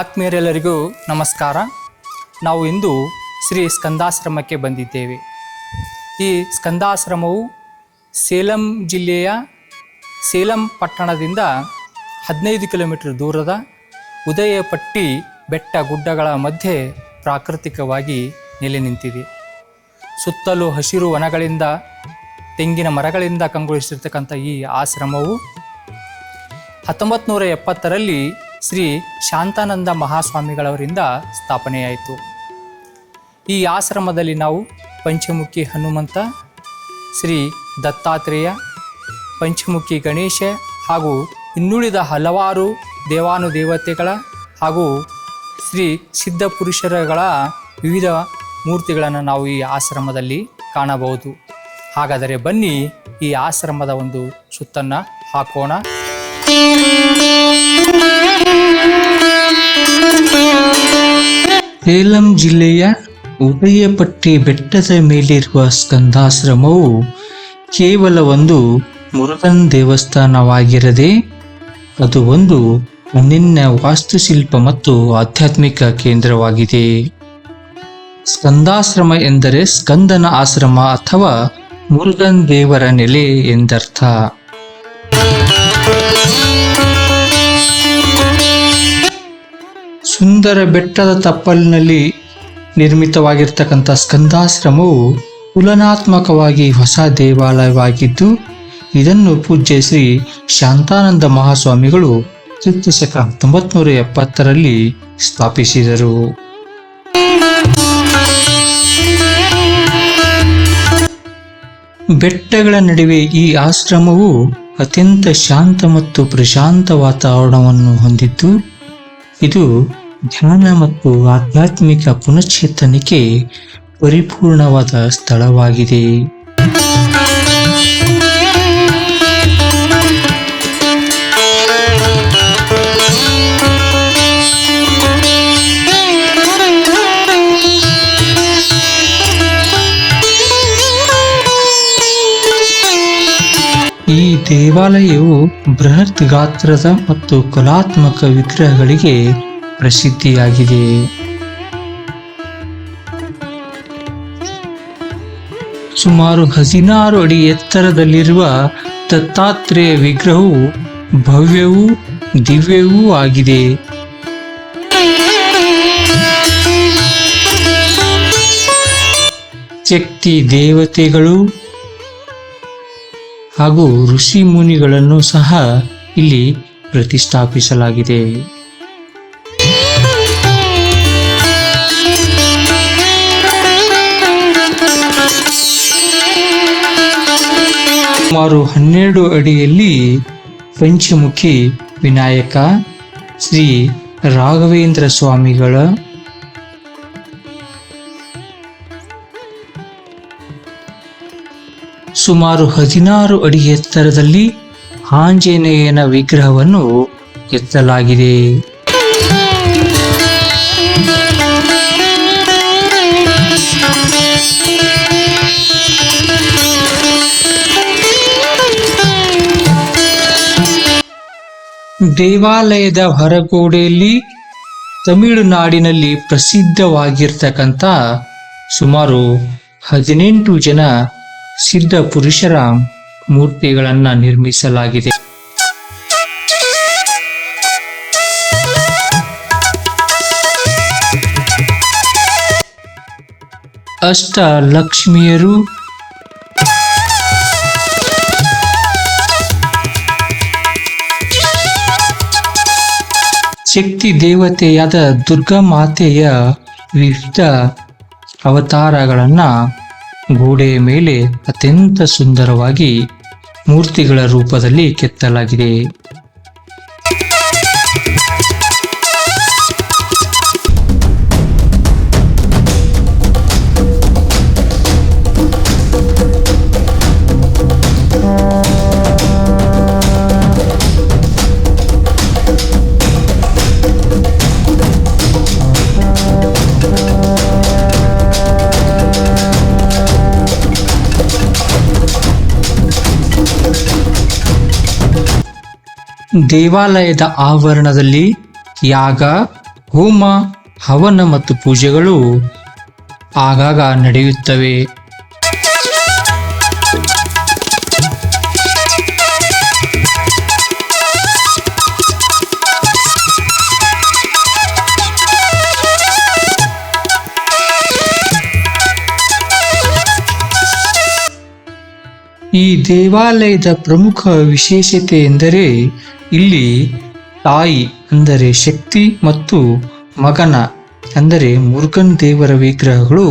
ಆತ್ಮೀಯರೆಲ್ಲರಿಗೂ ನಮಸ್ಕಾರ. ನಾವು ಇಂದು ಶ್ರೀ ಸ್ಕಂದಾಶ್ರಮಕ್ಕೆ ಬಂದಿದ್ದೇವೆ. ಈ ಸ್ಕಂದಾಶ್ರಮವು ಸೇಲಂ ಜಿಲ್ಲೆಯ ಸೇಲಂ ಪಟ್ಟಣದಿಂದ 15 ಕಿಲೋಮೀಟರ್ ದೂರದ ಉದಯಪಟ್ಟಿ ಬೆಟ್ಟ ಗುಡ್ಡಗಳ ಮಧ್ಯೆ ಪ್ರಾಕೃತಿಕವಾಗಿ ನೆಲೆ ನಿಂತಿದೆ. ಸುತ್ತಲೂ ಹಸಿರು ವನಗಳಿಂದ ತೆಂಗಿನ ಮರಗಳಿಂದ ಕಂಗೊಳಿಸಿರ್ತಕ್ಕಂಥ ಈ ಆಶ್ರಮವು 1970ರಲ್ಲಿ ಶ್ರೀ ಶಾಂತಾನಂದ ಮಹಾಸ್ವಾಮಿಗಳವರಿಂದ ಸ್ಥಾಪನೆಯಾಯಿತು. ಈ ಆಶ್ರಮದಲ್ಲಿ ನಾವು ಪಂಚಮುಖಿ ಹನುಮಂತ, ಶ್ರೀ ದತ್ತಾತ್ರೇಯ, ಪಂಚಮುಖಿ ಗಣೇಶ ಹಾಗೂ ಇನ್ನುಳಿದ ಹಲವಾರು ದೇವಾನುದೇವತೆಗಳ ಹಾಗೂ ಶ್ರೀ ಸಿದ್ಧ ಪುರುಷರುಗಳ ವಿವಿಧ ಮೂರ್ತಿಗಳನ್ನು ನಾವು ಈ ಆಶ್ರಮದಲ್ಲಿ ಕಾಣಬಹುದು. ಹಾಗಾದರೆ ಬನ್ನಿ ಈ ಆಶ್ರಮದ ಒಂದು ಸುತ್ತನ್ನು ಹಾಕೋಣ. ಸೇಲಂ ಜಿಲ್ಲೆಯ ಉದಯಪಟ್ಟಿ ಬೆಟ್ಟದ ಮೇಲಿರುವ ಸ್ಕಂದಾಶ್ರಮವು ಕೇವಲ ಒಂದು ಮುರುಗನ್ ದೇವಸ್ಥಾನವಾಗಿರದೆ ಅದು ಒಂದು ಅನನ್ಯ ವಾಸ್ತುಶಿಲ್ಪ ಮತ್ತು ಆಧ್ಯಾತ್ಮಿಕ ಕೇಂದ್ರವಾಗಿದೆ. ಸ್ಕಂದಾಶ್ರಮ ಎಂದರೆ ಸ್ಕಂದನ ಆಶ್ರಮ ಅಥವಾ ಮುರುಗನ್ ದೇವರ ನೆಲೆ ಎಂದರ್ಥ. ಸುಂದರ ಬೆಟ್ಟದ ತಪ್ಪಲಿನಲ್ಲಿ ನಿರ್ಮಿತವಾಗಿರ್ತಕ್ಕಂಥ ಸ್ಕಂದಾಶ್ರಮವು ತುಲನಾತ್ಮಕವಾಗಿ ಹೊಸ ದೇವಾಲಯವಾಗಿದ್ದು, ಇದನ್ನು ಪೂಜ್ಯ ಶ್ರೀ ಶಾಂತಾನಂದ ಮಹಾಸ್ವಾಮಿಗಳು ಕ್ರಿಸ್ತಶಕ 1970ರಲ್ಲಿ ಸ್ಥಾಪಿಸಿದರು. ಬೆಟ್ಟಗಳ ನಡುವೆ ಈ ಆಶ್ರಮವು ಅತ್ಯಂತ ಶಾಂತ ಮತ್ತು ಪ್ರಶಾಂತ ವಾತಾವರಣವನ್ನು ಹೊಂದಿದ್ದು, ಇದು ಧ್ಯಾನ ಮತ್ತು ಆಧ್ಯಾತ್ಮಿಕ ಪುನಶ್ಚೇತನಕ್ಕೆ ಪರಿಪೂರ್ಣವಾದ ಸ್ಥಳವಾಗಿದೆ. ಈ ದೇವಾಲಯವು ಬೃಹತ್ ಗಾತ್ರದ ಮತ್ತು ಕಲಾತ್ಮಕ ವಿಗ್ರಹಗಳಿಗೆ ಪ್ರಸಿದ್ಧಿಯಾಗಿದೆ. ಸುಮಾರು 16 ಅಡಿ ಎತ್ತರದಲ್ಲಿರುವ ದತ್ತಾತ್ರೇಯ ವಿಗ್ರಹವು ಭವ್ಯವೂ ದಿವ್ಯವೂ ಆಗಿದೆ. ಶಕ್ತಿ ದೇವತೆಗಳು ಹಾಗೂ ಋಷಿ ಮುನಿಗಳನ್ನು ಸಹ ಇಲ್ಲಿ ಪ್ರತಿಷ್ಠಾಪಿಸಲಾಗಿದೆ. ಸುಮಾರು 12 ಅಡಿಯಲ್ಲಿ ಪಂಚಮುಖಿ ವಿನಾಯಕ, ಶ್ರೀ ರಾಘವೇಂದ್ರ ಸ್ವಾಮಿಗಳ ಸುಮಾರು 16 ಅಡಿ ಎತ್ತರದಲ್ಲಿ ಆಂಜನೇಯನ ವಿಗ್ರಹವನ್ನು ಕೆತ್ತಲಾಗಿದೆ. ದೇವಾಲಯದ ಹೊರಗೋಡೆಯಲ್ಲಿ ತಮಿಳುನಾಡಿನಲ್ಲಿ ಪ್ರಸಿದ್ಧವಾಗಿರ್ತಕ್ಕಂಥ ಸುಮಾರು 18 ಜನ ಸಿದ್ಧ ಪುರುಷರ ಮೂರ್ತಿಗಳನ್ನು ನಿರ್ಮಿಸಲಾಗಿದೆ. ಅಷ್ಟ ಲಕ್ಷ್ಮಿಯರು, ಶಕ್ತಿ ದೇವತೆಯಾದ ದುರ್ಗಾ ಮಾತೆಯ ವಿವಿಧ ಅವತಾರಗಳನ್ನು ಗೋಡೆಯ ಮೇಲೆ ಅತ್ಯಂತ ಸುಂದರವಾಗಿ ಮೂರ್ತಿಗಳ ರೂಪದಲ್ಲಿ ಕೆತ್ತಲಾಗಿದೆ. ದೇವಾಲಯದ ಆವರಣದಲ್ಲಿ ಯಾಗ, ಹೋಮ, ಹವನ ಮತ್ತು ಪೂಜೆಗಳು ಆಗಾಗ ನಡೆಯುತ್ತವೆ. ಈ ದೇವಾಲಯದ ಪ್ರಮುಖ ವಿಶೇಷತೆ ಎಂದರೆ ಇಲ್ಲಿ ತಾಯಿ ಅಂದರೆ ಶಕ್ತಿ ಮತ್ತು ಮಗನ ಅಂದರೆ ಮುರುಗನ್ ದೇವರ ವಿಗ್ರಹಗಳು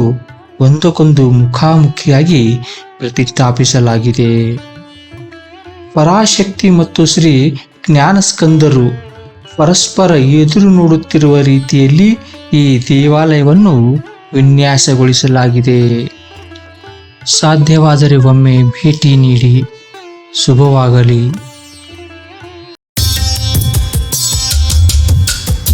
ಒಂದಕ್ಕೊಂದು ಮುಖಾಮುಖಿಯಾಗಿ ಪ್ರತಿಷ್ಠಾಪಿಸಲಾಗಿದೆ. ಪರಾಶಕ್ತಿ ಮತ್ತು ಶ್ರೀ ಜ್ಞಾನಸ್ಕಂದರು ಪರಸ್ಪರ ಎದುರು ನೋಡುತ್ತಿರುವ ರೀತಿಯಲ್ಲಿ ಈ ದೇವಾಲಯವನ್ನು ವಿನ್ಯಾಸಗೊಳಿಸಲಾಗಿದೆ. ಸಾಧ್ಯವಾದರೆ ಒಮ್ಮೆ ಭೇಟಿ ನೀಡಿ. ಶುಭವಾಗಲಿ.